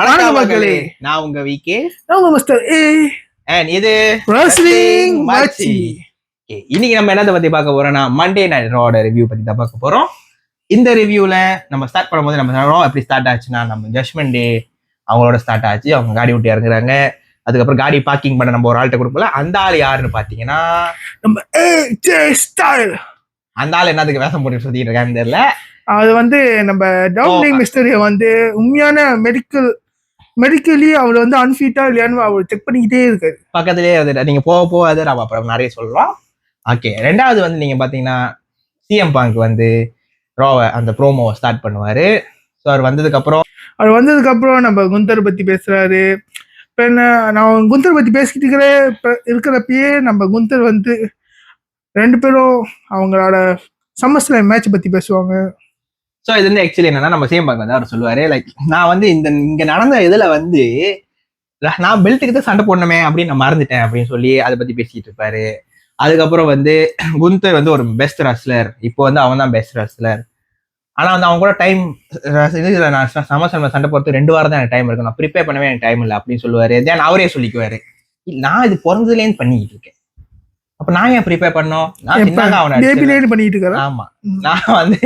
வணக்கம் மக்களே, நான் உங்க விகே, மிஸ்டர் ஏ அண்ட் இது ரெஸ்லிங் மச்சி. இன்னைக்கு நம்ம என்னத்தை பத்தி பார்க்க போறோம்னா மண்டே நைட் ராவோட ரிவ்யூ பத்தி தான் பார்க்க போறோம். இந்த ரிவ்யூல நம்ம ஸ்டார்ட் பண்ணும்போது நம்ம ரா எப்படி ஸ்டார்ட் ஆச்சுன்னா, நம்ம ஜட்மெண்ட் டே அவங்களோட ஸ்டார்ட் ஆச்சு. அவங்க காடி விட்டு இறங்குறாங்க. அதுக்கப்புறம் காடி பார்க்கிங் பண்ண நம்ம ஒரு ஆள்கிட்ட கொடுக்கல. அந்த ஆள் யாருன்னு பாத்தீங்கன்னா நம்ம ஏஜே ஸ்டைல். அந்த ஆள் என்னதுக்கு வேஷம் போட்டு சுத்திட்டு இருக்கான்னு தெரியல. அது வந்து நம்ம டவுனிங் மிஸ்டரிய வந்து உண்மையான மெடிக்கலி அவர் வந்து அன்ஃபிட்டா இல்லையான்னு அவர் செக் பண்ணிக்கிட்டே இருக்காரு. பக்கத்துலேயே அது நீங்க போக போக அது நம்ம அப்புறம் நிறைய சொல்றோம். ஓகே, ரெண்டாவது வந்து நீங்க பாத்தீங்கன்னா சிஎம் பாங்க் வந்து ராவை அந்த ப்ரோமோவை ஸ்டார்ட் பண்ணுவாரு. ஸோ அவர் வந்ததுக்கு அப்புறம் நம்ம குந்தர் பத்தி பேசுறாரு. இப்போ என்ன, நான் குந்தர் பத்தி பேசிக்கிட்டு இருக்கிறப்பயே நம்ம குந்தர் வந்து ரெண்டு பேரும் அவங்களோட சம்மர்ஸ்லாம் மேட்ச் பத்தி பேசுவாங்க. ஸோ இது வந்து ஆக்சுவலி என்னன்னா, நம்ம சிஎம் பாங்க் வந்து அவர் சொல்லுவாரு, லைக் நான் வந்து இங்க நடந்த இதுல வந்து நான் பெல்ட்டுக்கு தான் சண்டை போடணுமே அப்படின்னு நான் மறந்துட்டேன் அப்படின்னு சொல்லி அதை பத்தி பேசிட்டு இருப்பாரு. அதுக்கப்புறம் வந்து குந்தர் வந்து ஒரு பெஸ்ட் ரஸ்லர், இப்போ வந்து அவன் தான் பெஸ்ட் ரஸ்லர். ஆனா வந்து அவங்க கூட டைம் இதுல நான் சமசம் சண்டை போறது 2 வாரம் தான் எனக்கு டைம் இருக்கு, நான் ப்ரிப்பேர் பண்ணவே எனக்கு டைம் இல்லை அப்படின்னு சொல்லுவாரு. தென் அவரே சொல்லிக்குவாரு, நான் இது பிறந்ததுலேருந்து பண்ணிக்கிட்டு இருக்கேன், அப்ப நான் ஏன் ப்ரிப்பேர் பண்ணோம், நான் பண்ணிட்டு இருக்கேன். ஆமா, நான் வந்து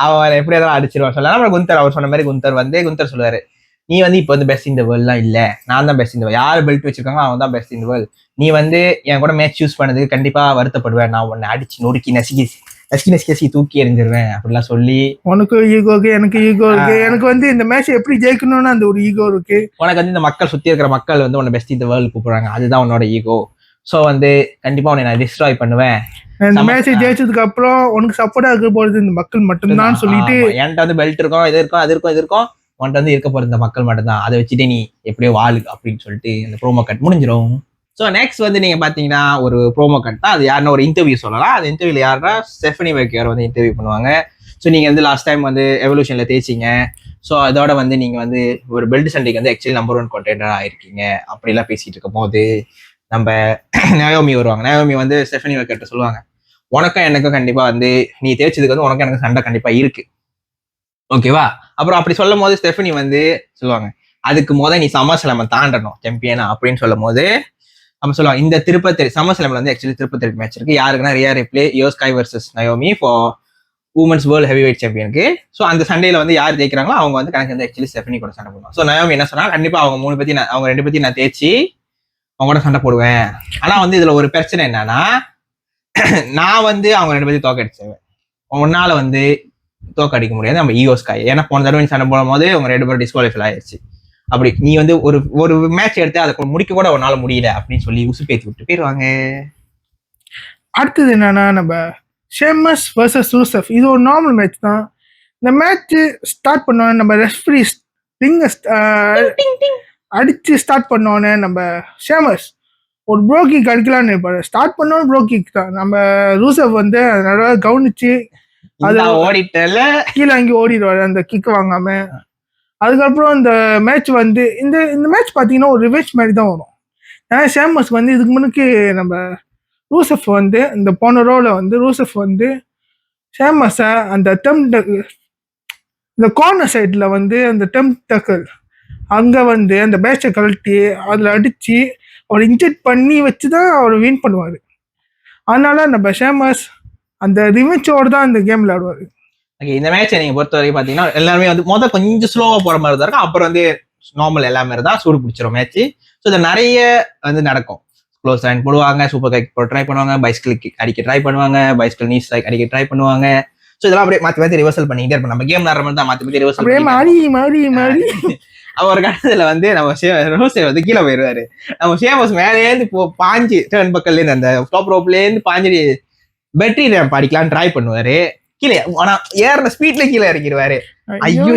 அவன் எப்படியாவது அடிச்சிருவான் சொல்ல. அப்புறம் குந்தர் அவர் சொன்ன மாதிரி குந்தர் சொல்லுவாரு, நீ வந்து இப்போ வந்து பெஸ்ட் இந்த வேர்ல்ட்லாம் இல்ல, நான் தான் பெஸ்ட் இந்த வேர்ல்ட், யார் பெல்ட் வச்சிருக்காங்க அவன் தான் பெஸ்ட் இந்த வேர்ல்ட். நீ வந்து என் கூட மேட்ச் சூஸ் பண்ணதுக்கு கண்டிப்பா வருத்தப்படுவேன், நான் உன்னை அடிச்சு நொறுக்கி நசுக்கி தூக்கி எறிஞ்சிருவேன் அப்படிலாம் சொல்லி. உனக்கு ஈகோ இருக்கு, எனக்கு ஈகோ இருக்கு, எனக்கு வந்து இந்த மேட்ச் எப்படி ஜெயிக்கணும்னு அந்த ஒரு ஈகோ இருக்கு. உனக்கு வந்து இந்த மக்கள் சுத்தி இருக்கிற மக்கள் வந்து உன்னை பெஸ்ட் இந்த வேர்ல்டு கூப்பிடுறாங்க, அதுதான் உன்னோட ஈகோ. ஸோ வந்து கண்டிப்பா உன்னை நான் டிஸ்ட்ராய் பண்ணுவேன். இந்த மேட்ச் ஜெயிச்சதுக்கு அப்புறம் உனக்கு சப்போர்ட்டா இருக்க போறது இந்த மக்கள் மட்டும்தான் சொல்லிட்டு, என்கிட்ட வந்து பெல்ட் இருக்கும், இது இருக்கும், அது இருக்கும், இது இருக்கும், உன்கிட்ட வந்து இருக்க போறது இந்த மக்கள் மட்டும்தான், அதை வச்சுட்டு நீ எப்படியோ வாழு அப்படின்னு சொல்லிட்டு அந்த ப்ரோமோ கட் முடிஞ்சிடும். ஸோ நெக்ஸ்ட் வந்து நீங்க பாத்தீங்கன்னா ஒரு ப்ரோமோ கட் தான். அது யாருன்னா ஒரு இன்டர்வியூ சொல்லலாம். அந்த இன்டர்வியூல யாருன்னா ஸ்டெஃபனி வெக்கியர் வந்து இன்டர்வியூ பண்ணுவாங்க. ஸோ நீங்க வந்து லாஸ்ட் டைம் வந்து எவல்யூஷன்ல தேய்ச்சிங்க, ஸோ அதோட வந்து நீங்க வந்து ஒரு பெல்ட் சண்டைக்கு வந்து ஆக்சுவலி நம்பர் 1 கண்டெண்டர் ஆயிருக்கீங்க அப்படிலாம் பேசிட்டு இருக்கும் போது நம்ம நயோமி வருவாங்க. நயோமி வந்து ஸ்டெஃபனி வெக்கியர்ட்ட சொல்லுவாங்க, உனக்கும் எனக்கும் கண்டிப்பா வந்து நீ தேய்ச்சதுக்கு வந்து உனக்கும் எனக்கு சண்டை கண்டிப்பா இருக்கு, ஓகேவா? அப்புறம் அப்படி சொல்லும் போது ஸ்டெஃபனி வந்து சொல்லுவாங்க, அதுக்கு நீ சமர்ஸ்லாம தாண்டணும் சாம்பியனா அப்படின்னு சொல்லும் போது நம்ம சொல்லுவாங்க, இந்த திருப்பதி சமர்ஸ்லாம்ல வந்து ஆக்சுவலி திருப்பதி மேட்ச் இருக்கு. யாருக்குன்னா Rhea Ripley Iyo Sky versus Naomi for women's world heavy weight சாம்பியனுக்கு. ஸோ அந்த சண்டையில வந்து யார் ஜெயிக்கிறாங்களோ அவங்க வந்து கணக்கு வந்து ஆக்சுவலி ஸ்டெஃபனி கூட சண்டை போடுவாங்க. ஸோ நயோமி என்ன சொன்னா, கண்டிப்பா அவங்க 3 பத்தி அவங்க 2 பத்தி நான் தேய்ச்சி அவங்க கூட சண்டை போடுவேன். ஆனா வந்து இதுல ஒரு பிரச்சனை என்னன்னா, நான் வந்து அவங்க 2 பத்தி தோக்கடிச்சேன், உன்னால வந்து தோக்கடிக்க முடியாது நம்ம ஈகோ ஸ்கை. ஏன்னா போன தடவை சண்டை போடும் போது அவங்க 2 பேரும் டிஸ்குவாலிஃபை ஆயிடுச்சு. அப்படி நீ வந்து ஒரு மேட்ச் எடுத்து அதை முடிக்க கூட ஒரு நாள் முடியல அப்படின்னு சொல்லி உசுப்பேத்தி விட்டு போயிடுவாங்க. அடுத்தது என்னன்னா, நம்ம ஷேமஸ் வர்சஸ் ரூசெஃப், இது ஒரு நார்மல் மேட்ச் தான். இந்த மேட்ச் ஸ்டார்ட் பண்ணோன்னே நம்ம ரெஃப்ரி அடிச்சு ஸ்டார்ட் பண்ணோன்னே நம்ம ஷேமஸ் ஒரு ப்ரோ கிக் அடிக்கலான்னு இருப்பாரு. ஸ்டார்ட் பண்ணோன்னு ப்ரோ கிக் தான். நம்ம ரூசெஃப் வந்து அதனால கவனிச்சு அது ஓடிட்டல கீழே அங்கே ஓடிடுவாரு அந்த கிக் வாங்காம. அதுக்கப்புறம் இந்த மேட்ச் வந்து இந்த மேட்ச் பார்த்தீங்கன்னா ஒரு ரிவெஞ்ச் மாதிரி தான் வரும். ஏன்னா ஷேமஸ் வந்து இதுக்கு முன்னுக்கு நம்ம ரூசெஃப் வந்து இந்த போன ரோவில் வந்து ரூசெஃப் வந்து ஷேமஸை அந்த இந்த கார்னர் சைடில் வந்து அந்த டெம்டக்கல் அங்கே வந்து அந்த பேட்சை கழட்டி அதில் அடித்து அவர் இன்ஜெக்ட் பண்ணி வச்சு தான் அவர் வின் பண்ணுவார். அதனால நம்ம ஷேமஸ் அந்த ரிவெஞ்சோடு தான் இந்த கேம் விளையாடுவார். இந்த மேட்சை நீங்க பொறுத்த வரைக்கும் பாத்தீங்கன்னா எல்லாருமே வந்து கொஞ்சம் ஸ்லோவா போற மாதிரி தான் இருக்கும், அப்புறம் வந்து நார்மல் எல்லாமே தான் சூடு பிடிச்சிரும் மேட்ச். ஸோ இது நிறைய வந்து நடக்கும். க்ளோஸ் ஹேண்ட் போடுவாங்க, சூப்பர் கிக் போட ட்ரை பண்ணுவாங்க, பைஸ்கிள் கிக் அடிக்க ட்ரை பண்ணுவாங்க, பைஸ்கிள் நீ ஸ்ட்ரைக் அடிக்க ட்ரை பண்ணுவாங்க. ஸோ இதெல்லாம் அப்படியே மாத்தி ரிவர்சல் பண்ணிக்கிட்டே இருப்போம். நம்ம கேம் விளையாடுற மாதிரி தான் மாத்தி ரிவர்சல் மாறி அவர் கட்டத்துல வந்து நம்ம ரோசே வந்து கீழே போயிடுவாரு. நம்ம ஷேமஸ் மேலேருந்து பாஞ்சு டர்ன் பக்கத்துல இருந்து அந்த டாப் ரோப்ல இருந்து பாஞ்சு பெட்ரி ரேம்ப் அடிக்கலான்னு ட்ரை பண்ணுவாரு. கீழே ஆனா ஏறின ஸ்பீட்ல கீழே இறங்கிடுவாரு. ஐயோ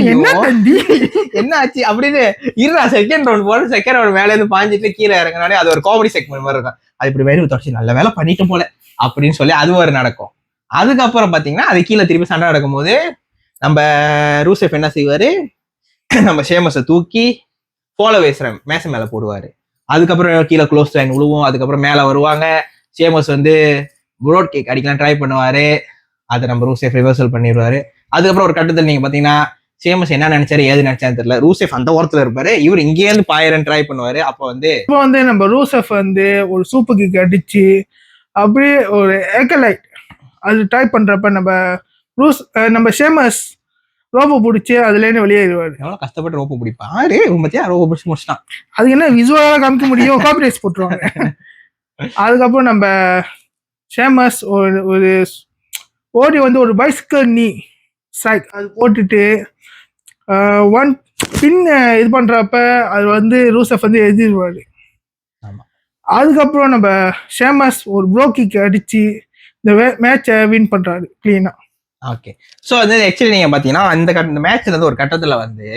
என்ன ஆச்சு அப்படின்னு இருடா செகண்ட் ரவுண்ட் போல செகண்ட் ரவுண்ட் மேல இருந்து பாஞ்சிட்டு கீழே இறங்கினாலே அது ஒரு காமெடி செக்மெண்ட் மாதிரி இருக்கும். அது இப்படி வேறு தொடர்ச்சி நல்ல வேலை பண்ணிட்டு போல அப்படின்னு சொல்லி அது ஒரு நடக்கும். அதுக்கப்புறம் பாத்தீங்கன்னா அது கீழே திருப்பி சண்டை நடக்கும் போது நம்ம ரூசெஃப் என்ன செய்வாரு, நம்ம ஷேமஸை தூக்கி ஃபாலோவேஸ் மேச மேல போடுவாரு. அதுக்கப்புறம் கீழே க்ளோஸ் லைன் விழுவும். அதுக்கப்புறம் மேல வருவாங்க, ஷேமஸ் வந்து ப்ரோட் கேக் அடிக்கலாம் ட்ரை பண்ணுவாரு, அதை நம்ம ரூசெஃப் ரிவர்சல் பண்ணிடுவாரு. அதுக்கப்புறம் ஒரு கட்டத்தில் நீங்க பாத்தீங்கன்னா சேமஸ் என்ன நினைச்சாரு ஏது நினைச்சாரு தெரியல. ரூசெஃப் அந்த ஓரத்துல இருப்பாரு, இவர் இங்கே இருந்து பாயிரன் ட்ரை பண்ணுவாரு. அப்போ வந்து நம்ம ரூசெஃப் வந்து ஒரு சூப்பர் கிக் அடிச்சு அப்படியே ஒரு ஏக்கலைட் அது ட்ரை பண்றப்ப நம்ம சேமஸ் ரோபோ பிடிச்சி அதுல இருந்து வெளியேறுவாரு. எவ்வளவு கஷ்டப்பட்டு ரோபோ பிடிப்பாரு, மத்தியா ரோபோ பிடிச்சி முடிச்சிட்டான். அதுக்கு என்ன விசுவலா காமிக்க முடியும், காப்பிரைட்ஸ் போட்டுருவாங்க. அதுக்கப்புறம் நம்ம சேமஸ் ஒரு ஓடி வந்து ஒரு பைசிக்கல் நீ ஸ்ட்ரைக் அது போட்டுட்டு ஒன் பின் இது பண்றப்ப அது வந்து ரூசெஃப் வந்து எழுதிடுவாரு. அதுக்கப்புறம் நம்ம சேமஸ் ஒரு ப்ரோ கிக் அடிச்சு இந்த மேட்சை வின் பண்றாரு கிளீனா. ஓகே, ஸோ வந்து ஆக்சுவலி நீங்க பாத்தீங்கன்னா இந்த மேட்ச்ல வந்து ஒரு கட்டத்துல வந்து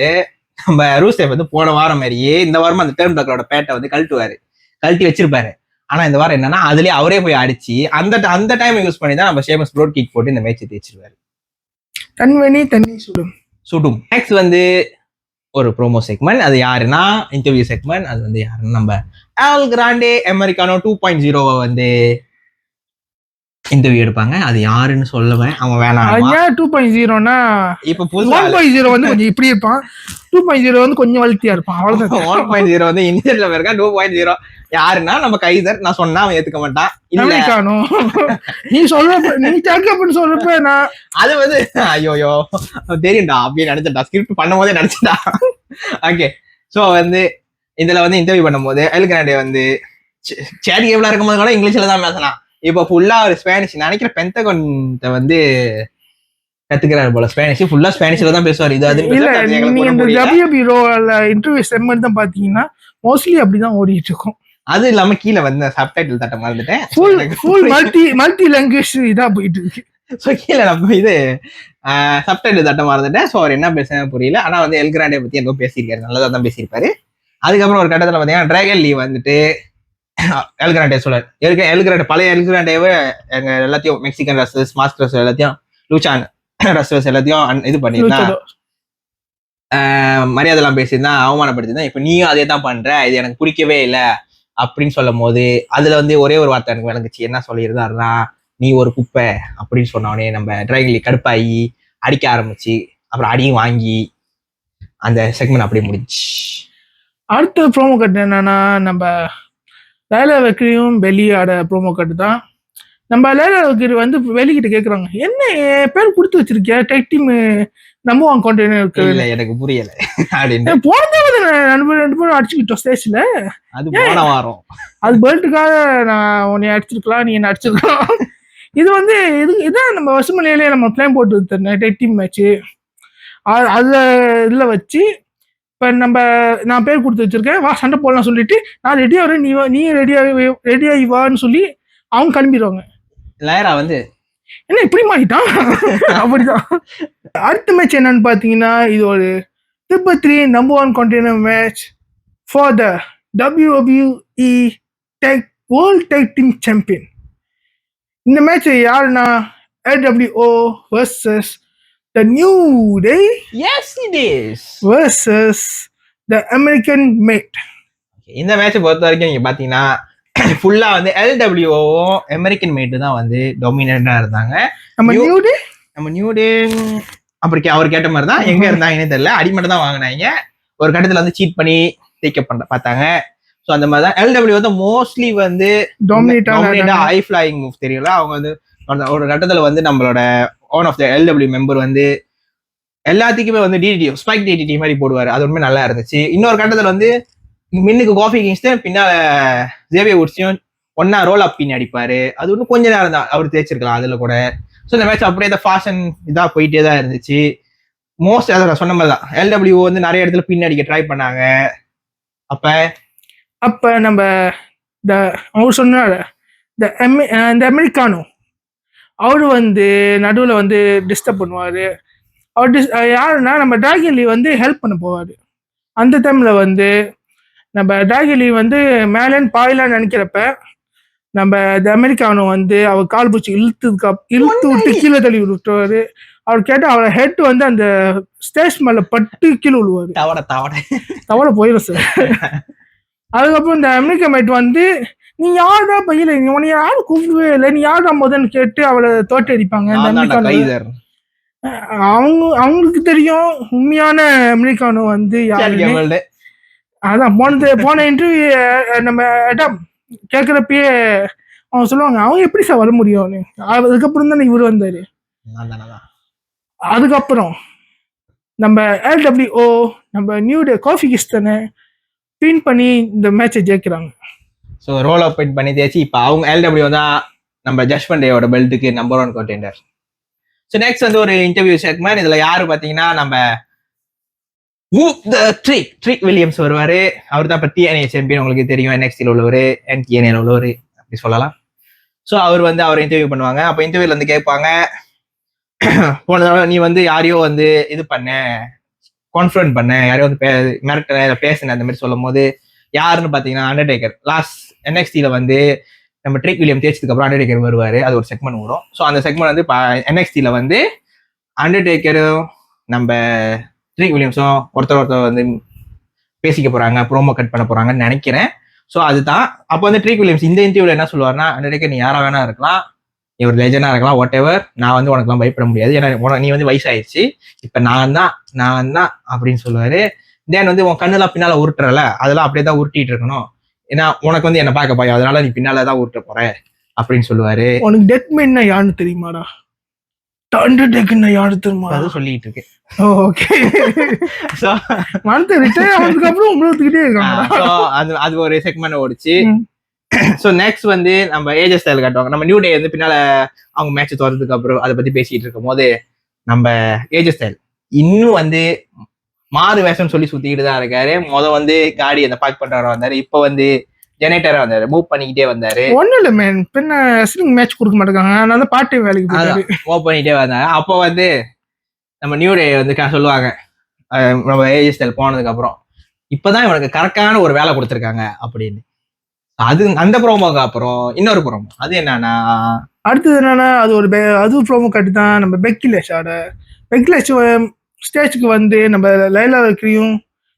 நம்ம ரூசெஃப் வந்து போன வாரம் மாதிரியே இந்த வாரமும் அந்த டேர்ம் டாக்கரோட பேட்டை வந்து கழட்டி வச்சிருப்பாரு. ஆனா இந்த வாரம் என்னன்னா அதுலயே அவரே போய் அடிச்சு அந்த டைம் யூஸ் பண்ணி தான் நம்ம சேமஸ் ப்ரோ கிக் போட்டு இந்த மேட்சை தேய்ச்சிருவாரு. தண்ணி சுடும். நெக்ஸ்ட் வந்து ஒரு ப்ரோமோ செக்மெண்ட். அது யாருன்னா இன்டர்வியூ செக்மெண்ட். அது வந்து யாருன்னா நம்ம எல் கிராண்டே அமெரிக்கானோ 2.0 வந்து இன்டர்வியூ எடுப்பாங்க. அது யாருன்னு சொல்லுவேன், அவன் வேணாம். 2.0னா இப்ப புதுசா 1.0 வந்து கொஞ்சம் இப்படி இருப்பான், 2.0 வந்து கொஞ்சம் வளர்த்தியா இருப்பான், அவ்வளவுதான். 1.0 வந்து இந்தியன்ல இருக்கா. 2.0 யாருன்னா நம்ம கைதர். நான் சொன்னா அவன் ஏத்துக்க மாட்டான். நீ சொல்றப்ப நீ அப்படின்னு சொல்றப்ப நான் அது வந்து ஐயோயோ தெரியும்டா அப்படின்னு நினைச்சா, ஸ்கிரிப்ட் பண்ணும் போதே நினைச்சா. ஓகே, சோ வந்து இதுல வந்து இன்டர்வியூ பண்ணும் போது எல் கிராண்டே வந்து சேரி எவ்வளவு இருக்கும் போது கூட இங்கிலீஷ்ல தான் பேசலாம். இப்ப ஃபுல்லா ஒரு ஸ்பானிஷ் நினைக்கிற பென்டகோன்ட்ட வந்து கத்துக்கிறாரு போல. ஸ்பானிஷ் ஃபுல்லா ஸ்பானிஷ்ல தான் பேசுவார். இது அது இல்ல, நீங்க இந்த WWE இன்டர்வியூ செக்மெண்ட் தான் பாத்தீங்கன்னா மோஸ்ட்லி அப்படிதான் ஓடிட்டு இருக்கும். அது இல்லாம கீழே வந்து சப்டைட்டில் தட்ட மறந்துட்டேன். ஃபுல் மல்டி லாங்குவேஜ் இதா போயிட்டு இருக்கு. ஸோ கீழே நம்ம இது சப்டைட்டில் தட்ட மறந்துட்டேன். ஸோ அவர் என்ன பேசுறது புரியல. ஆனா வந்து எல் கிராண்டே பத்தி ஏதோ பேசியிருக்காரு, நல்லதா தான் பேசியிருப்பாரு. அதுக்கப்புறம் ஒரு கட்டத்துல பாத்தீங்கன்னா டிராகன் லீ வந்துட்டு எல் கிராண்டே சொல்றாரு. எல் கிராண்டே பழைய எல் கிராண்டேவே எங்க எல்லாத்தையும் மெக்சிகன் ரஸ்லர்ஸ், மாஸ்க் ரஸ்லர் எல்லாத்தையும், லூச்சான் ரஸ்லர்ஸ் எல்லாத்தையும் இது பண்ணிருந்தான், மரியாதை எல்லாம் பேசியிருந்தான், அவமானப்படுத்திருந்தான். இப்ப நீயும் அதே தான் பண்ற, இது எனக்கு பிடிக்கவே இல்லை அப்படின்னு சொல்லும் போது அதுல வந்து ஒரே ஒரு வார்த்தை எனக்கு விளங்குச்சு. என்ன சொல்லியிருந்தாருன்னா, நீ ஒரு குப்பை அப்படின்னு சொன்னோடனே நம்ம டிராகன் லீ கடுப்பாகி அடிக்க ஆரம்பிச்சு, அப்புறம் அடியும் வாங்கி அந்த செக்மெண்ட் அப்படியே முடிஞ்சு. அடுத்த ப்ரோமோ கட் என்னன்னா, நம்ம லைலா வெக்ரியும் வெளியாட ப்ரோமோ கட்டு தான். நம்ம லைலா வெக்ரி வந்து வெளிக்கிட்ட கேட்குறாங்க, என்ன பேர் கொடுத்து வச்சிருக்கியா டெக் டீம் நம்புவாங்க கான்டெய்னர். எனக்கு புரியல அப்படின்னு போனது நண்பர் 2 பேரும் அடிச்சுக்கிட்டோம் ஸ்டேஜ்ல. அது போன வாரம் அது பெல்ட்டுக்காக நான் உன்னை அடிச்சிருக்கலாம், நீ என்ன அடிச்சிருக்கலாம். இது வந்து இதான் நம்ம வருஷமலையிலேயே நம்ம பிளான் போட்டு தரேன் டெக் டீம் மேட்ச்சு. அதுல இதில் வச்சு இப்போ நான் பேர் கொடுத்து வச்சிருக்கேன், வா சண்டை போடலாம் சொல்லிட்டு நான் ரெடியா வரேன், நீ ரெடியாகி வான்னு சொல்லி அவங்க கிளம்பிடுவாங்க. லைரா வந்து என்ன இப்படி மாறிட்டான் அப்படிதான். அடுத்த மேட்ச் என்னன்னு பாத்தீங்கன்னா, இது ஒரு Triple-3 number 1 container match for the WWE world tag team champion. இந்த மேட்ச் யாருன்னா LWO vs The New Day. Yes, it is. Versus The American Mate. இந்த மேட்சை பொறுத்த வரைக்கும் நீங்க பாத்தீங்கன்னா ஃபுல்லா வந்து LWOவும் அமெரிக்கன் மேட் தான் வந்து டொமினண்டா இருந்தாங்க. நம்ம நியூ டே அப்படி அவர் கேட்ட மாதிரி தான். எங்க இருந்தாங்கன்னே தெரியல, அடிமட்டம் தான் வாங்கினாங்க. ஒரு கட்டத்துல வந்து சீட் பண்ணி பார்த்தாங்க. ஸோ அந்த மாதிரி தான் LWO வந்து மோஸ்ட்லி வந்து டாமினேட்டா ஹை ஃபிளையிங் மூவ் தெரியல. அவங்க வந்து ஒரு கட்டத்துல வந்து நம்மளோட one of the LW member வந்து எல்லாத்துக்குமே வந்து டிடிடி ஸ்பைக் டிடிடி மாதிரி போடுவாரு. அது உண்மை நல்லா இருந்துச்சு. இன்னொரு கட்டத்துல வந்து மின்னுக்கு காஃபி கிங்ஸ்ட் பின்னால ஜேவியர் வுட்ஸையும் ஒன்னா ரோல் அப் பின் அடிப்பாரு. அது ஒன்றும் கொஞ்ச நேரம் தான் அவர் தேய்ச்சிருக்கலாம் அதுல கூட. ஸோ இந்த மேட்ச் அப்படியே இந்த ஃபேஷன் இதா போயிட்டே தான் இருந்துச்சு. மோஸ்ட் அதை நான் சொன்ன மாதிரி தான் LWO வந்து நிறைய இடத்துல பின் அடிக்க ட்ரை பண்ணாங்க. அப்ப நம்ம அவர் சொன்னாரு இந்த அமெரிக்கானோ அவரு வந்து நடுவில் வந்து டிஸ்டர்ப் பண்ணுவாரு. அவர் யாருன்னா நம்ம டிராகன் லீ வந்து ஹெல்ப் பண்ண போவாரு. அந்த டைம்ல வந்து நம்ம டிராகன் லீ வந்து மேலேன்னு பாயலான்னு நினைக்கிறப்ப நம்ம இந்த அமெரிக்கானோ வந்து அவர் கால் பூச்சி இழுத்து விட்டு கீழே தள்ளி விட்டுருவாரு. அவர் கேட்டால் அவரை ஹெட் வந்து அந்த ஸ்டேஜ் மேல பட்டு கீழே விழுவாரு. தவளை போயிடும் சார். அதுக்கப்புறம் இந்த அமெரிக்கா மேட் வந்து நீ யாருடா பையில, உன்னை யாரும் கூப்பிடவே இல்லை, நீ யாருடா முதன்னு கேட்டு அவளை தோட்டி அடிப்பாங்க. இந்த அமெரிக்கா அவங்களுக்கு தெரியும் உண்மையான அமெரிக்கானோ வந்து யாருன்னு. அதான் போன இன்டர்வியூ நம்ம கேட்குறப்பயே அவங்க சொல்லுவாங்க அவங்க எப்படி சார் வர முடியும்னு. அதுக்கப்புறம் தானே இவர் வந்தாரு. அதுக்கப்புறம் நம்ம LWO நம்ம நியூ டே காஃபி கிஸ்டனை பின் பண்ணி இந்த மேட்சை ஜெயிக்கிறாங்க. ஸோ ரோல் அப் பண்ணி தேய்ச்சி இப்போ அவங்க LWO தான் நம்ம ஜட்மெண்ட் டேயோட பெல்ட்டுக்கு நம்பர் 1 கண்டெண்டர். ஸோ நெக்ஸ்ட் வந்து ஒரு இன்டர்வியூ செக்மெண்ட். இதுல யாரு பாத்தீங்கன்னா நம்ம ட்ரிக் வில்லியம்ஸ் வருவாரு. அவர் தான் இப்போ TNA சாம்பியன், உங்களுக்கு தெரியும். NXT உள்ளவர், NTNA உள்ளவர் அப்படி சொல்லலாம். ஸோ அவர் வந்து அவரை இன்டர்வியூ பண்ணுவாங்க. அப்போ இன்டர்வியூல வந்து கேட்பாங்க, போன தடவை நீ வந்து யாரையோ வந்து இது பண்ண கான்ஃபரன்ட் பண்ண, யாரையோ வந்து மிரட்ட பேசின அந்த மாதிரி சொல்லும் போது யாருன்னு பாத்தீங்கன்னா அண்டர்டேக்கர். லாஸ்ட் NXT வந்து நம்ம ட்ரிக் வில்லியம் தேய்ச்சதுக்கு அப்புறம் அண்டர்டேக்கர் வருவாரு. அது ஒரு செக்மெண்ட் வரும். ஸோ அந்த செக்மெண்ட் வந்து NXT வந்து அண்டர்டேக்கரும் நம்ம ட்ரிக் வில்லியம்ஸும் ஒருத்தர் வந்து பேசிக்க போறாங்க, ப்ரோமோ கட் பண்ண போறாங்கன்னு நினைக்கிறேன். ஸோ அதுதான். அப்போ வந்து ட்ரிக் வில்லியம்ஸ் இந்த இன்டர்வியூல என்ன சொல்லுவாருன்னா, அண்டர்டேக்கர் நீ யாரா வேணா இருக்கலாம், நீ ஒரு லெஜனா இருக்கலாம், வாட் எவர், நான் வந்து உனக்குலாம் பயப்பட முடியாது, ஏன்னா நீ வந்து வயசாயிடுச்சு, இப்ப நான் தான் அப்படின்னு சொல்லுவாரு. தென் வந்து உன் கண்ணுலாம் பின்னால உருட்டுறல, அதெல்லாம் அப்படியே தான் உருட்டிட்டு இருக்கணும், ஏன்னா உனக்கு வந்து என்ன பார்க்க பயம், அதனால நீ பின்னாலதான் உருட்ட போற அப்படின்னு சொல்லுவாரு. உனக்கு டெத்மேன்னா யாருன்னு தெரியுமாடா? அண்டர்டேக்கர்னா யாரு தெரியுமா? அது சொல்லிட்டு இருக்கு. அது ஒரு செக்மெண்ட் ஓடிச்சு. ஸோ நெக்ஸ்ட் வந்து நம்ம ஏஜஸ் ஸ்டைல் காட்டுவாங்க. நம்ம நியூ டே வந்து பின்னால அவங்க மேட்ச் தோறதுக்கு அப்புறம் அதை பத்தி பேசிட்டு இருக்கும் போது நம்ம ஏஜஸ் ஸ்டைல் இன்னும் வந்து மாறு வேஷம் சொல்லி சுத்திக்கிட்டு தான் இருக்காரு. வந்து காடி அந்த பார்க் பண்றவரா வந்தாரு, இப்ப வந்து ஜெனரேட்டரா வந்தாரு, மூவ் பண்ணிக்கிட்டே வந்தாரு. ஒன்னும் இல்ல மேன், பின்ன ரெஸ்லிங் மேட்ச் கொடுக்க மாட்டாங்க, அதனால பார்ட் வேலைக்கு போறாரு, மூவ் பண்ணிட்டே வந்தாரு. அப்போ வந்து நம்ம நியூ டே வந்து சொல்லுவாங்க, நம்ம ஏஜஸ் ஸ்டைல் போனதுக்கு அப்புறம் இப்பதான் இவனுக்கு கரெக்டான ஒரு வேலை கொடுத்துருக்காங்க அப்படின்னு. அது அந்த ப்ரோமோக்கு அப்புறம் இன்னொரு ப்ரோமோ. அது என்னன்னா, அடுத்தது என்னன்னா, அது ப்ரோமோ கட்டு தான் நம்ம பெக்கிலேஷ் ஸ்டேஜுக்கு வந்து நம்ம லைலா வைக்கிறையும்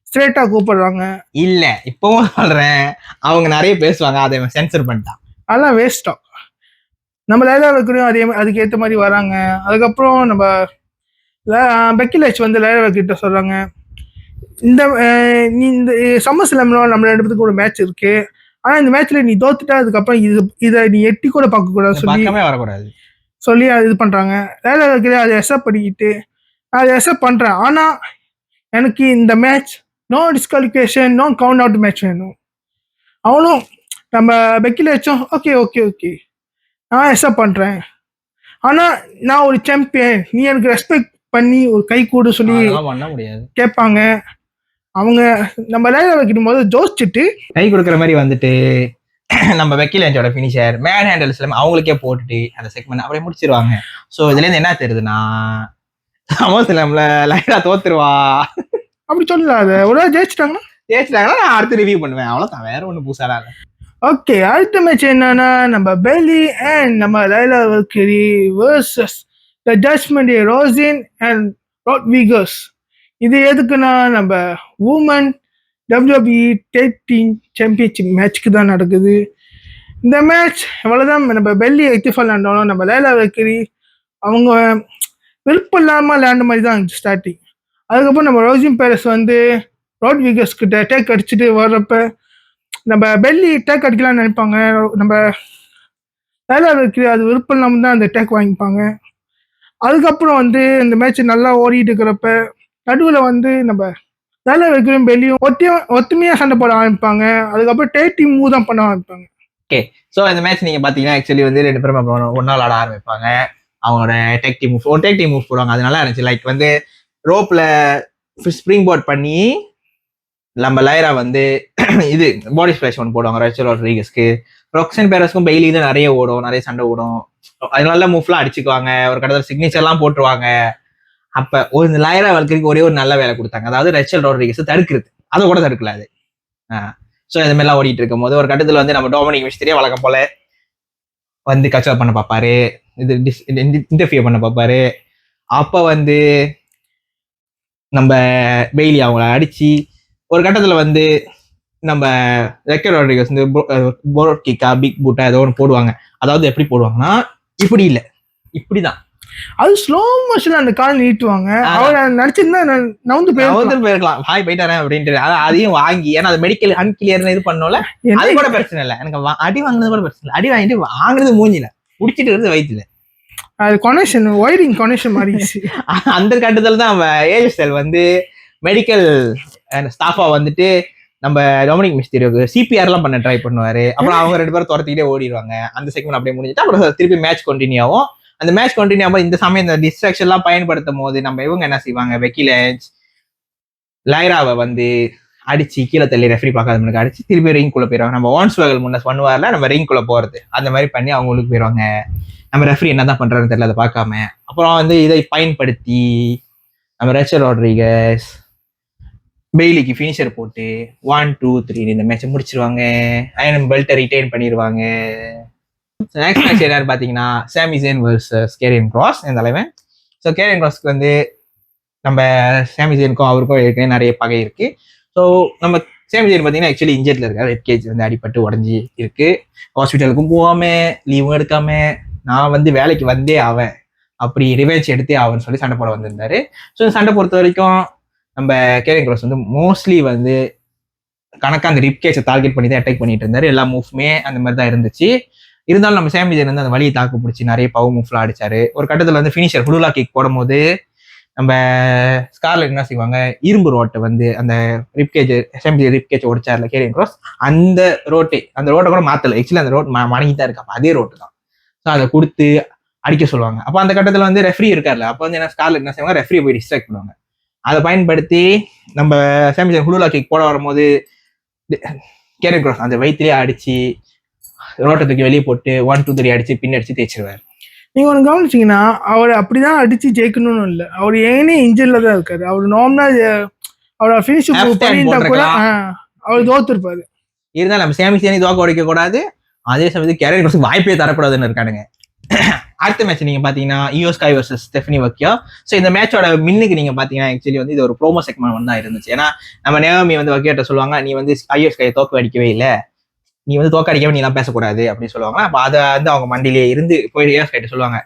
ஸ்ட்ரெயிட்டா கூப்பிடுறாங்க. இல்ல இப்பவும் சொல்றேன், அவங்க நிறைய பேசுவாங்க, அதை சென்சர் பண்ணிட்டான், அதெல்லாம் வேஸ்டா. நம்ம லைலா வைக்கிறையும் அதுக்கு ஏற்ற மாதிரி வராங்க. அதுக்கப்புறம் நம்ம பெக்கிலேஷ் வந்து லைலா வைக்கிட்ட சொல்றாங்க, இந்த சம்மர் ஸ்லாம்ல நம்ம 2 பேருக்கு ஒரு மேட்ச் இருக்கு, ஆனா இந்த மேட்ச்ல நீ தோத்துட்டா அதுக்கப்புறம் இதை நீ எட்டி கூட பார்க்க கூடாது சொல்லி இது பண்றாங்க. லைலா வைக்கிற அதை அக்செப்ட் பண்ணிக்கிட்டு அதை அக்செப்ட் பண்றேன், ஆனா எனக்கு இந்த match no disqualification, no count out match வேணும். அவனும் நம்ம பெக்கிலேஷும் ஓகே ஓகே ஓகே நான் அக்செப்ட் பண்றேன், ஆனா நான் ஒரு சாம்பியன், நீ எனக்கு ரெஸ்பெக்ட் பண்ணி ஒரு கை கூட சொல்லி கேட்பாங்க. அவங்க நம்ம லைலா வைக்கும் போது ஜோசிச்சுட்டு கை கொடுக்குற மாதிரி வந்துட்டு நம்ம வெக்கிலேஞ்சோட ஃபினிஷர் மேன் ஹேண்டல்ஸ் அவங்களுக்கே போட்டுட்டு அந்த செக்மெண்ட் அப்படியே முடிச்சிருவாங்க. ஸோ இதுல இருந்து என்ன தெரியுதுன்னா, சமோசிலம்ல லைலா தோத்துருவா அப்படி சொல்லல, ஒரு ஜெயிச்சிட்டாங்கன்னா நான் அடுத்து ரிவ்யூ பண்ணுவேன், அவ்வளவுதான், வேற ஒண்ணு புதுசாக இல்லை. ஓகே, அடுத்த மேட்ச் என்னன்னா நம்ம பெல்லி அண்ட் நம்ம Lyra Valkyria versus the Judgment Day ரோசின் அண்ட் ராட்விகர்ஸ். இது எதுக்குன்னா நம்ம women WWE tag team championship மேட்ச்க்கு தான் நடக்குது. இந்த மேட்ச் எவ்வளவுதான் நம்ம பெல்லி எக்டிஃபால் லேண்டாலும் நம்ம லைலா வல்கிரி அவங்க விருப்பம் இல்லாமல் லேண்ட் மாதிரி தான் இருந்துச்சு ஸ்டார்டிங். அதுக்கப்புறம் நம்ம ரோசின் பேரஸ் வந்து ராட்விகர்ஸ் கிட்ட டேக் அடிச்சுட்டு வர்றப்ப நம்ம பெல்லி டேக் அடிக்கலாம்னு நினைப்பாங்க, நம்ம லைலா வல்கிரி அது விருப்பம் இல்லாமல் தான் அந்த டேக் வாங்கிப்பாங்க. அதுக்கப்புறம் வந்து இந்த மேட்ச் நல்லா ஓடிட்டு இருக்கிறப்ப நடுவில் வந்து நம்ம லைலா வல்கிரியும் பெல்லியும் ஒத்துமையா சண்டை போட ஆரம்பிப்பாங்க. அதுக்கப்புறம் டேக் டீம் மூவ் தான் பண்ண ஆரம்பிப்பாங்க. ஓகே, ஸோ இந்த மேட்ச் நீங்க பாத்தீங்கன்னா ஆக்சுவலி வந்து 2 பேரும் ஒன்னா ஆட ஆரம்பிப்பாங்க. அவங்களோட டேக் டீம் மூவ் போடுவாங்க. அது நல்லா இருந்துச்சு. லைக் வந்து ரோப்ல ஸ்ப்ரிங் போர்ட் பண்ணி நம்ம லைரா வந்து இது பாடி ஸ்பிளாஷ் ஒன்று போடுவாங்க ரச்சல் ராட்ரிகஸ்க்கு. ரொக்ஸன் பேரஸ்க்கும் பெய்லி தான் நிறைய ஓடும், நிறைய சண்டை ஓடும். அதனால மூவ்லாம் அடிச்சுக்குவாங்க, ஒரு கட்டத்தில் சிக்னேச்சர்லாம் போட்டுருவாங்க. அப்ப ஒரு லைரா வல்கரிக்கு ஒரே ஒரு நல்ல வேலை கொடுத்தாங்க, அதாவது ரச்சல் ராட்ரிகஸ் தடுக்கிறது. அதை கூட தடுக்கல அது. ஸோ இந்த மாதிரிலாம் ஓடிட்டு இருக்கும் போது ஒரு கட்டத்தில் வந்து நம்ம டொமினிக் மிஸ்டரியே வழக்கம் போல வந்து கச்சர் பண்ண பார்ப்பாரு, இது இன்டர்ஃபியர் பண்ண பார்ப்பாரு. அப்ப வந்து நம்ம பெய்லி அவங்கள அடிச்சு ஒரு கட்டத்துல வந்து நம்ம ரெக்கர் ராட்ரிகஸ் வந்து போரோட் கிக்கா பிக் பூட்டா ஏதோ ஒன்று போடுவாங்க. அதாவது எப்படி போடுவாங்கன்னா இப்படி இல்லை, இப்படிதான் அது ஸ்லோ மோஷன்ல அந்த கால் நீட்டுவாங்க. அவர் நடிச்சிருந்தா நவுந்து போயிருக்கலாம், ஹாய் போயிட்டாரேன் அப்படின்ட்டு. அதையும் வாங்கி, ஏன்னா அது மெடிக்கல் அன்கிளியர்னு இது பண்ணோம்ல, அது கூட பிரச்சனை இல்லை. எனக்கு அடி வாங்கினது கூட பிரச்சனை இல்லை. அடி வாங்கிட்டு வாங்குறது மூஞ்சில, குடிச்சிட்டு இருந்து வயிற்றுல. அது கனெக்ஷன், ஒயரிங் கனெக்ஷன் மாறிடுச்சு. அந்த கட்டத்துல தான் ஏஎஸ்எல் வந்து மெடிக்கல் ஸ்டாஃபா வந்துட்டு நம்ம டொமினிக் மிஸ்டீரியோக்கு சிபிஆர் எல்லாம் பண்ண ட்ரை பண்ணுவாரு. அப்புறம் அவங்க 2 பேரும் துரத்திக்கிட்டே ஓடிடுவாங்க. அந்த செக்மெண்ட் அப்படியே முடிஞ்சிட்டு அப்புறம் திருப்பி மேட்ச் கண்டினியூ ஆகும். அந்த மேட்ச் கண்டினியூ ஆகும். இந்த சமயம் இந்த டிஸ்ட்ராக்ஷன் எல்லாம் பயன்படுத்தும் போது நம்ம இவங்க என்ன செய்வாங்க, பெக்கி லிஞ்ச் லைராவை வந்து அடிச்சு கீழே தள்ளி ரெஃபரி பார்க்காதவங்களுக்கு அடிச்சு திருப்பி ரிங் குள்ள போயிடுவாங்க. நம்ம வான்ஸ்வேகல் முன்ன பண்ணுவார்ல, நம்ம ரிங் குள்ள போறது, அந்த மாதிரி பண்ணி அவங்களுக்கு போயிடுவாங்க. நம்ம ரெஃபரி என்னதான் பண்றாருன்னு தெரியல, அதை பார்க்காம. அப்புறம் வந்து இதை பயன்படுத்தி நம்ம ரேச்சல் ராட்ரிகஸ் பெய்லிக்கு ஃபினிஷர் போட்டு 1, 2, 3 இந்த மேட்சை முடிச்சிருவாங்க. அயன் பெல்ட்டை ரிட்டைன் பண்ணிடுவாங்க. நெக்ஸ்ட் மேட்ச் யாரு பாத்தீங்கன்னா சாமி ஜெயின் வர்சஸ் கேரியன் கிராஸ் இந்த தலைவன். ஸோ கேரியன் கிராஸ்க்கு வந்து நம்ம சாமி ஜெயினுக்கும் அவருக்கும் ஏற்கனவே நிறைய பகை இருக்கு. ஸோ நம்ம சாமி ஜெயின் பார்த்தீங்கன்னா ஆக்சுவலி இன்ஜெர்ட்ல இருக்காரு. ரெட் கேஜ் வந்து அடிபட்டு உடஞ்சி இருக்கு. ஹாஸ்பிட்டலுக்கும் போகாம லீவும் எடுக்காம நான் வந்து வேலைக்கு வந்தே ஆவேன், அப்படி ரிவெஞ்ச் எடுத்தே ஆவன்னு சொல்லி சண்டை போட வந்திருந்தாரு. ஸோ சண்டை பொறுத்த வரைக்கும் நம்ம கேரியன் கிராஸ் வந்து மோஸ்ட்லி வந்து கணக்காக அந்த ரிப் கேஸை டார்கெட் பண்ணி தான் அட்டாக் பண்ணிட்டு இருந்தாரு. எல்லா மூவ்மே அந்த மாதிரி தான் இருந்துச்சு. இருந்தாலும் நம்ம சாமி ஜெயின் வந்து அந்த வழியை தாக்கு பிடிச்சி நிறைய பவர் மூவ்லாம் அடிச்சாரு. ஒரு கட்டத்தில் வந்து ஃபினிஷர் ஹுடுலா கிக் போடும்போது நம்ம ஸ்கார்லெட் என்ன செய்வாங்க, இரும்பு ரோட்டை வந்து அந்த ரிப்கேஜ் சாமி ரிப்கேஜ் உடைச்சார்ல கேரியன் கிராஸ், அந்த ரோட்டை கூட மாத்தல. ஆக்சுவலி அந்த ரோட் மடங்கி தான் இருக்கு. அப்போ அதே ரோட்டு தான். ஸோ அதை கொடுத்து அடிக்க சொல்லுவாங்க. அப்போ அந்த கட்டத்தில் வந்து ரெஃப்ரி இருக்கார்ல, அப்போ வந்து என்ன ஸ்கார்லெட் என்ன செய்வாங்க, ரெஃப்ரியை போய் டிஸ்ட்ராக்ட் பண்ணுவாங்க. அதை பயன்படுத்தி நம்ம சாமி ஜெயின் ஹுடுலா கிக் போட வரும்போது கேரியன் கிராஸ் அந்த வயிற்றுலேயே அடிச்சு ரோட்டத்துக்கு வெளியே போட்டு 1, 2, 3 அடிச்சு பின் அடிச்சு தேய்ச்சிருவாரு. நீங்க ஒன்று கவனிச்சிங்கன்னா அவர் அப்படிதான் அடிச்சு ஜெயிக்கணும்னு இல்லை, அவர் ஏனே இன்ஜர்ல தான் இருக்காரு. அவர் நார்மலா அவரோட ஃபினிஷ் பண்ணியிருந்தா கூட அவர் தோத்துருப்பாரு. இருந்தாலும் நம்ம சாமி ஜெயினை தோக்க உடைக்க கூடாது, அதே சமயத்துக்கு கேரியன் கிராஸ் வாய்ப்பே தரக்கூடாதுன்னு இருக்கானுங்க. அடுத்த மேட்ச் நீங்க பாத்தீங்கன்னா இயோ ஸ்கை வர்சஸ் ஸ்டெஃபனி வக்கியோ. ஸோ இந்த மேட்சோட மின்னுக்கு நீங்க பாத்தீங்கன்னா ஆக்சுவலி வந்து இது ஒரு ப்ரோமோ செக்மெண்ட் தான் இருந்துச்சு. ஏன்னா நம்ம நேமி வந்து வக்கியோட்ட சொல்லுவாங்க, நீ வந்து ஐயோ ஸ்கையை தோக்க அடிக்கவே இல்லை, நீ வந்து தோக்க அடிக்கவே நீ எல்லாம் பேசக்கூடாது அப்படின்னு சொல்லுவாங்க. அப்போ அதை வந்து அவங்க மண்டியிலே இருந்து போய் ஐயோ ஸ்கைட்ட சொல்லுவாங்க,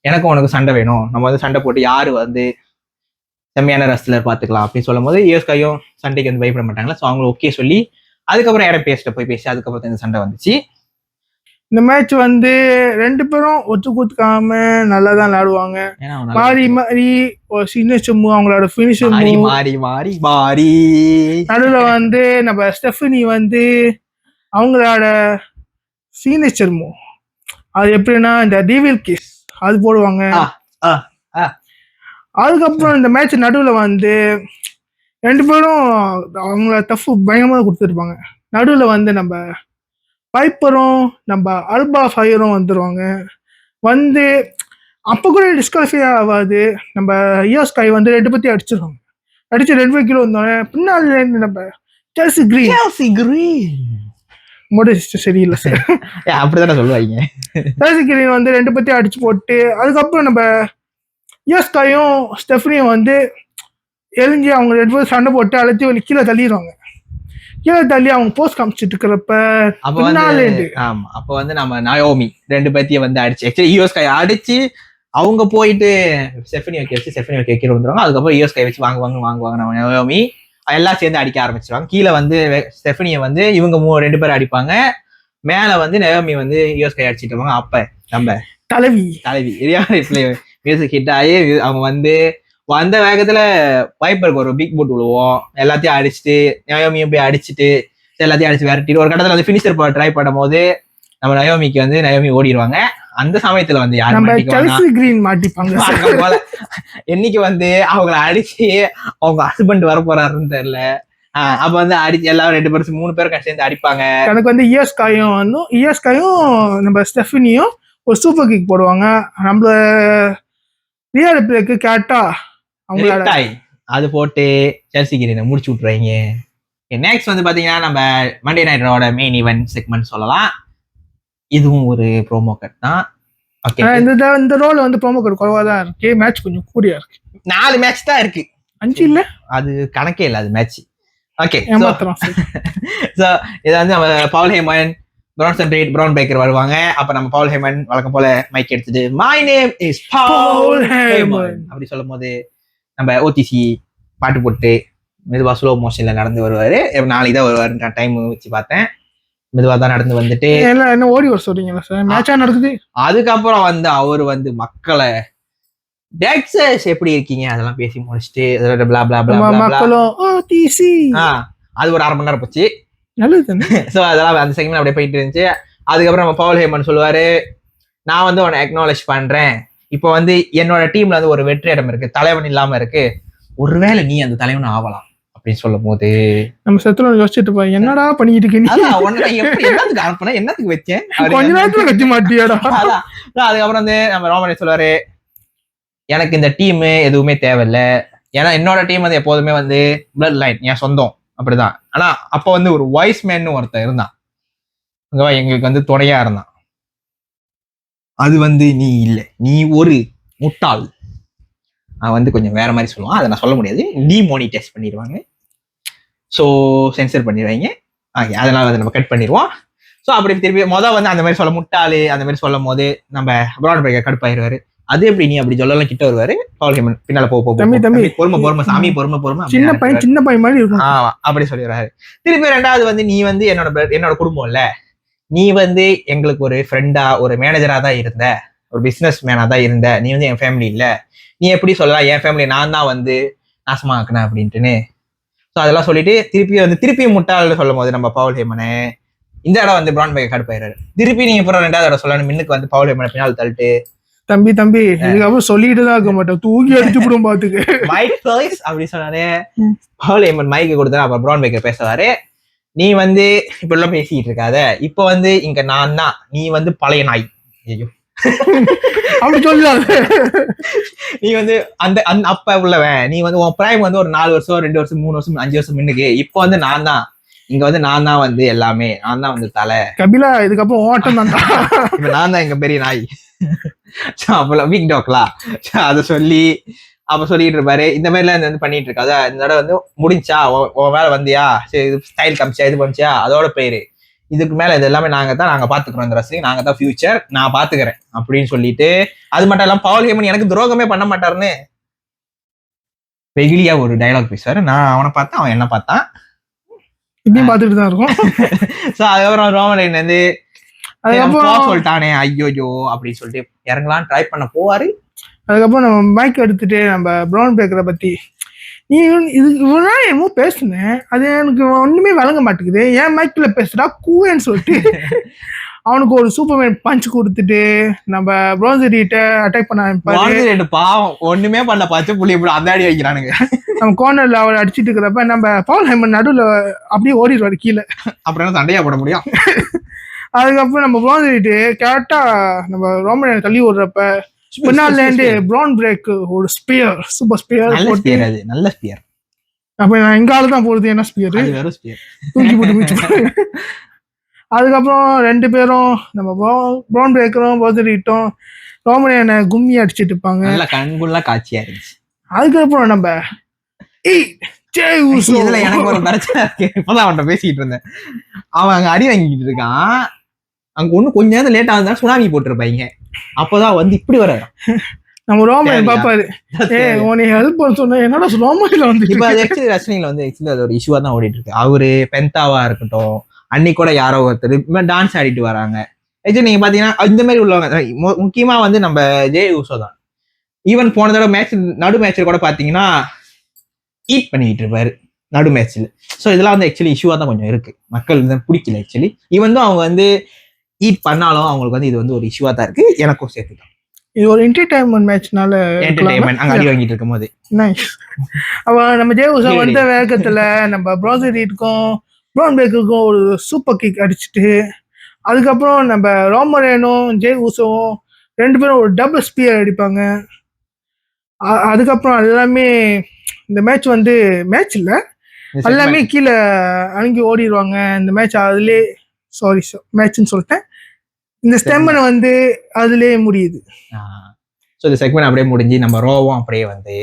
எனக்கும் உனக்கு சண்டை வேணும், நம்ம வந்து சண்டை போட்டு யாரு வந்து செம்மையான ரெஸ்லர் பார்த்துக்கலாம் அப்படின்னு சொல்லும் போது ஐயோ ஸ்கையும் சண்டைக்கு வந்து பயப்பட மாட்டாங்களா. ஸோ அவங்க ஓகே சொல்லி அதுக்கப்புறம் யாரும் போய் பேசி அதுக்கப்புறம் இந்த சண்டை வந்துச்சு. இந்த மேட்ச் வந்து 2 பேரும் ஒத்து கூத்துக்காம நல்லா தான் விளையாடுவாங்க. மாறி மாறி ஒரு சிக்னேச்சர் மூவ், அவங்களோட ஃபினிஷர் மாறி நடுவில் வந்து நம்ம ஸ்டெஃபனி வந்து அவங்களோட சிக்னேச்சர் மூவ், அது எப்படின்னா இந்த டீவில் கிஸ் அது போடுவாங்க. அதுக்கப்புறம் இந்த மேட்ச் நடுவில் வந்து 2 பேரும் அவங்கள டஃப் பயங்கரமாக கொடுத்துருப்பாங்க. நடுவில் வந்து நம்ம பைப்பரும் நம்ம அல்பா ஃபயரும் வந்துடுவாங்க. வந்து அப்போ கூட டிஸ்குவாலிஃபை ஆகாது. நம்ம ஐயோ ஸ்கை வந்து 2 பத்தி அடிச்சிருவாங்க. அடிச்சு 2 கிலோ வந்தோடனே பின்னாடி நம்ம செல்சி கிரீன் சரியில்லை சார், அப்படிதான் சொல்லுவாங்க. செல்சி கிரீன் வந்து 2 பத்தி அடிச்சு போட்டு அதுக்கப்புறம் நம்ம ஐயோ ஸ்கையும் ஸ்டெஃபனியும் வந்து எரிஞ்சு அவங்க 2 பேரும் சண்டை போட்டு அழைச்சி கீழே தள்ளிடுவாங்க. கீழே தள்ளி அவங்க போஸ்ட் காமிச்சிட்டு இருக்கிறப்ப அப்ப வந்து நம்ம நயோமி 2 பேத்தையும் வந்து அடிச்சு ஆக்சுவலி ஈயோ ஸ்கை அடிச்சு அவங்க போயிட்டு ஸ்டெஃபனி வச்சு கீழே வந்துருவாங்க. அதுக்கப்புறம் ஈயோ ஸ்கை வச்சு வாங்குவாங்க நம்ம நயோமி எல்லாம் சேர்ந்து அடிக்க ஆரம்பிச்சிருவாங்க. கீழே வந்து ஸ்டெஃபனியை வந்து இவங்க 2 பேரும் அடிப்பாங்க. மேல வந்து நயோமி வந்து ஈயோ ஸ்கை அடிச்சுட்டு இருப்பாங்க. அப்ப நம்ம தலைவி மியூசிக் ஹிட் ஆகி அவங்க வந்து வந்த வேகத்துல வைப்பருக்கு ஒரு பிக் பூட் விழுவோம். எல்லாத்தையும் அடிச்சுட்டு நயோமியும் போய் அடிச்சுட்டு எல்லாத்தையும் அடிச்சு விரட்டிட்டு ஒரு கடத்துல வந்து ஃபினிஷர் ட்ரை பண்ணும் போது நம்ம நயோமிக்கு வந்து நயோமி ஓடிடுவாங்க. அந்த சமயத்துல வந்து யாரும் போல என்னைக்கு வந்து அவங்கள அடிச்சு அவங்க ஹஸ்பண்ட் வர போறாருன்னு தெரியல. அப்ப வந்து அடிச்சு எல்லாரும் 2 பேரும் 3 பேரும் சேர்ந்து அடிப்பாங்க. எனக்கு வந்து இயஸ்காயும் நம்ம ஸ்டெஃபனியும் ஒரு சூப்பர் கிக் போடுவாங்க. நம்மள ரியல் பிளேக்கு கேட்டா அது போட்டு செல்சி கிரீனை முடிச்சு விட்டுருவாங்க. நெக்ஸ்ட் வந்து பாத்தீங்கன்னா நம்ம மண்டே நைட் ராவோட மெயின் ஈவென்ட் செக்மெண்ட் சொல்லலாம். இதுவும் ஒரு ப்ரோமோ கட் தான். ஓகே, இந்த ரோல் வந்து ப்ரோமோ கட் குறைவா தான் இருக்கு. மேட்ச் கொஞ்சம் கூடியா இருக்கு. 4 மேட்ச் தான் இருக்கு, 5 இல்ல, அது கணக்கே இல்ல அது மேட்ச். ஓகே, சோ இது வந்து நம்ம Paul Heyman Bronson Reed, Bron Breakker வருவாங்க. அப்ப நம்ம பவுல் ஹேமன் வழக்கம் போல மைக் எடுத்துட்டு my name is Paul Heyman அப்படி சொல்லும் போது நம்ம ஓடிசி பாட்டு போட்டு மெதுவா ஸ்லோ மோஷன்ல நடந்து வருவாரு. நாளைக்கு தான் வருவாரு, நான் டைம் வச்சு பார்த்தேன். மெதுவா தான் நடந்து வந்துட்டு என்ன ஓடி வர சொல்றீங்களா சார்? மேட்சா நடக்குது. அதுக்கப்புறம் வந்து அவர் வந்து மக்களை டெக்ஸஸ் எப்படி இருக்கீங்க அதெல்லாம் பேசி முடிச்சுட்டு மக்களும் அது ஒரு 1/2 மணி நேரம் போச்சு. நல்லது. ஸோ அதெல்லாம் அந்த செகண்ட் அப்படியே போயிட்டு இருந்துச்சு. அதுக்கப்புறம் நம்ம பவுல் ஹேமன் சொல்லுவாரு, நான் வந்து உன்னை அக்னாலேஜ் பண்றேன். இப்போ வந்து என்னோட டீம்ல வந்து ஒரு வெற்றி இடம் இருக்கு, தலைவன் இல்லாம இருக்கு, ஒருவேளை நீ அந்த தலைவன் ஆகலாம் அப்படின்னு சொல்லும் போது நம்ம செத்துல யோசிச்சுட்டு என்னடா பண்ணிட்டு இருக்கீங்க, என்னத்துக்கு அனுப்புன, என்னத்துக்கு வச்சேன், கொஞ்ச நேரத்துல வச்சு மாட்டியாடா. அதுக்கப்புறம் வந்து நம்ம ரோமனே சொல்லுவாரு, எனக்கு இந்த டீம் எதுவுமே தேவையில்ல, ஏன்னா என்னோட டீம் வந்து எப்போதுமே வந்து பிளட் லைன், என் சொந்தம் அப்படிதான். ஆனா அப்ப வந்து ஒரு வாய்ஸ் மேன் ஒருத்தன் இருந்தான், எங்களுக்கு வந்து துணையா இருந்தான். அது வந்து நீ இல்ல, நீ ஒரு முட்டாள். அவன் வந்து கொஞ்சம் வேற மாதிரி சொல்லுவான், அதை நான் சொல்ல முடியாது, டிமோனிடைஸ் பண்ணிடுவாங்க, ஸோ சென்சர் பண்ணிடுவாங்க. அதனால அதை நம்ம கட் பண்ணிடுவோம். ஸோ அப்படி திருப்பி வந்து அந்த மாதிரி சொல்ல முட்டாளு அந்த மாதிரி சொல்லும் போது நம்ம ப்ராட் பேக்கர் கடுப்பாயிருவாரு. அது எப்படி நீ அப்படி சொல்லலாம் கிட்ட வருவாரு பவுல் ஹேமன், பின்னால பொறுமை சாமி பொறுமை சின்ன பையன் மாதிரி இருக்கும் அப்படி சொல்லிடுறாரு. திருப்பி ரெண்டாவது வந்து நீ வந்து என்னோட குடும்பம் இல்ல, நீ வந்து எங்களுக்கு ஒரு ஃப்ரெண்டா ஒரு மேனேஜரா தான் இருந்த, ஒரு பிசினஸ் மேனா தான் இருந்த, நீ வந்து என் ஃபேமிலி இல்ல, நீ எப்படி சொல்லலாம் என் ஃபேமிலி நான் தான் வந்து நாசமா ஆக்குனேன் அப்படின்ட்டுன்னு. ஸோ அதெல்லாம் சொல்லிட்டு திருப்பியும் முட்டாள்னு சொல்லும் போது நம்ம பவுல் ஹேமனை இந்த இடம் வந்து ப்ராட் பேக்கர் கடுப்பாயிறாரு. திருப்பி நீங்க அப்புறம் ரெண்டாவது இடம் சொல்லணும், மின்னுக்கு வந்து பவுல் ஹேமனை பின்னால் தள்ளிட்டு தம்பி இதுக்கப்புறம் சொல்லிட்டு தான் இருக்க மாட்டேன், தூக்கி அடிச்சு விடும் பாத்துக்கு மைக் ப்ளீஸ் அப்படி சொன்னாரு. பவுல் ஹேமன் மைக்கு கொடுத்தா அப்புறம் ப்ராட் பேக்கர் பேசுவாரு, நீ வந்து இப்ப எல்லாம் பேசிட்டு இருக்காத, இப்ப வந்து இங்க நான் தான், நீ வந்து பழைய நாய். ஐயோ அப்படி சொல்லாத, நீ வந்து அந்த அப்ப உள்ளவன், நீ வந்து உன் பிரைம் வந்து ஒரு 4 வருஷம் 2 வருஷம் 3 வருஷம் 5 வருஷம் முன்னுக்கு, இப்ப வந்து நான் தான் இங்க வந்து நான் தான் வந்து எல்லாமே, நான் தான் வந்து தலை கபிலா, இதுக்கப்புறம் ஓட்டம் தான், இப்ப நான் தான் எங்க பெரிய நாய் அப்பெல்லாம் வீக் டாக்லா அதை சொல்லி அப்ப சொல்லிட்டு இருப்பாரு. இந்த மாதிரி எல்லாம் வந்து பண்ணிட்டு இருக்காத, இந்த தடவை வந்து முடிஞ்சா உன் வேலை வந்தியா, சரி இது ஸ்டைல் காமிச்சியா, இது பண்ணிச்சியா, அதோட பேரு, இதுக்கு மேல இது எல்லாமே நாங்க பாத்துக்கிறோம், இந்த ரசிகை நாங்க தான் ஃபியூச்சர், நான் பாத்துக்கிறேன் அப்படின்னு சொல்லிட்டு, அது மட்டும் இல்லாம பவுல் ஹேமன் எனக்கு துரோகமே பண்ண மாட்டாருன்னு வெகுலியா ஒரு டைலாக் பேசுவாரு. நான் அவனை பார்த்தேன், அவன் என்ன பார்த்தான், இப்படியும் பாத்துட்டு தான் இருக்கும். சோ அதுக்கப்புறம் ரோமன் வந்து அதுக்கப்புறம் சொல்லிட்டானே ஐயோ அப்படின்னு சொல்லிட்டு இறங்கலாம் ட்ரை பண்ண போவாரு. அதுக்கப்புறம் நம்ம மைக் எடுத்துட்டு நம்ம ப்ரௌன் பேக்கரை பத்தி, நீ இது இவ்வளோ என்னமோ பேசுனேன், அது எனக்கு ஒண்ணுமே வழங்க மாட்டேங்குது, ஏன் மைக்ல பேசுறா கூவேன்னு சொல்லிட்டு அவனுக்கு ஒரு சூப்பர்மேன் பஞ்ச் கொடுத்துட்டு நம்ம ப்ரோன்சரிட்ட அட்டாக் பண்ண பாவம் ஒண்ணுமே பண்ண பச்சை புள்ளி இப்படி அந்த அடி வைக்கிறானுங்க. நம்ம கார்னர்ல அவரை அடிச்சிட்டு இருக்கிறப்ப நம்ம பவுல் ஹேமன் நடுவில் அப்படியே ஓடிடுவாரு கீழே, அப்புறம் சண்டையா போட முடியும். அதுக்கப்புறம் நம்ம ப்ரோன்சரிட்டு கரெக்டா நம்ம ரோமனை தள்ளி விடுறப்ப பின்னால இருந்து ப்ரௌன் பிரேக் ஒரு ஸ்பியர், சூப்பர் ஸ்பியர், நல்ல ஸ்பியர். அப்ப நான் எங்கால தான் போறது, என்ன ஸ்பியர் தூக்கி போட்டு. அதுக்கப்புறம் 2 பேரும் நம்ம ப்ரௌன் பிரேக்கரும் ப்ரோன்சரிட்டும் ரோமனை கும்மி அடிச்சிட்டு இருப்பாங்க, கண்குள்ள காட்சியா இருந்துச்சு. அதுக்கப்புறம் நம்ம எனக்கு ஒரு பிரச்சனை இருக்கு, இப்பதான் அவன்கிட்ட பேசிட்டு இருந்தேன், அவன் அங்க அடி வாங்கிட்டு இருக்கான், அங்க ஒண்ணு கொஞ்ச நேரம் லேட் ஆகுதுன்னா சுனாமி போட்டிருப்பாங்க, அப்பதான் வந்து இப்படி வர நம்ம ரோமன் பாப்பாரு, உன்னை ஹெல்ப் பண்ண சொன்ன என்னடா ரோமன்ல வந்து இப்ப அது ஆக்சுவலி ரஷ்னில வந்து அது ஒரு இஷ்யூவா தான் ஓடிட்டு இருக்கு. அவரு பென்தாவா இருக்கட்டும், அன்னைக்கு கூட யாரோ ஒருத்தர் டான்ஸ் ஆடிட்டு வராங்க. ஆக்சுவலி நீங்க பாத்தீங்கன்னா இந்த மாதிரி உள்ளவங்க முக்கியமா வந்து நம்ம ஜே யூசோ தான். ஈவன் போன தடவை மேட்ச் நடு மேட்ச்ல கூட பாத்தீங்கன்னா ஈட் பண்ணிட்டு இருப்பாரு நடு மேட்ச்ல. ஸோ இதெல்லாம் வந்து ஆக்சுவலி இஷ்யூவா தான் கொஞ்சம் இருக்கு, மக்கள் வந்து பிடிக்கல ஆக்சுவலி. ஈவன் தான் அவங்க வந்து ஈட் பண்ணாலும் அவங்களுக்கு வந்து இது வந்து ஒரு இஷ்யூவா தான் இருக்கு, எனக்கும் சேர்த்துதான். இது ஒரு என்டர்டைன்மெண்ட் மேட்ச்னால என்டர்டைன்மெண்ட் அங்க அடி வாங்கிட்டு இருக்கும் போது அவன் நம்ம ஜே யூசோ வந்த வேகத்துல நம்ம ப்ரோன்சரிட்க்கும் ப்ரௌன் பேக்கருக்கும் ஒரு சூப்பர் கிக் அடிச்சுட்டு, அதுக்கப்புறம் நம்ம ரோமரேனும் ஜே யூசோவும் 2 பேரும் ஒரு டபுள் ஸ்பியர் அடிப்பாங்க. அதுக்கப்புறம் எல்லாமே இந்த மேட்ச் வந்து மேட்ச் இல்லை, எல்லாமே கீழே அணுகி ஓடிடுவாங்க இந்த மேட்ச். அதுலேயே மேட்ச்னு சொல்லிட்டேன், இந்த ஸ்டெம்மனை வந்து அதுலேயே முடியுது. ஸோ இந்த செக்மெண்ட் அப்படியே முடிஞ்சு நம்ம ரோவும் அப்படியே வந்து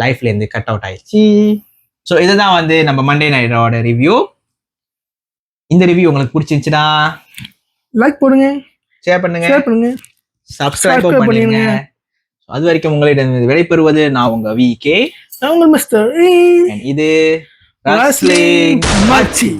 லைஃப்ல இருந்து கட் அவுட் ஆயிடுச்சு. ஸோ இதுதான் வந்து நம்ம மண்டே நைட்டோட ரிவ்யூ. இந்த ரிவ்யூ உங்களுக்கு பிடிச்சிருந்துச்சுன்னா லைக் போடுங்க, ஷேர் பண்ணுங்க, ஷேர் பண்ணுங்க, சப்ஸ்கிரைப் subscribe பண்ணிருங்க. பண்ணிருங்க. அது வரைக்கும் உங்களிடம் விடைபெறுவது நான் உங்க VK. நான் உங்கள் மிஸ்டர் இது Wrestling Wrestling Machi.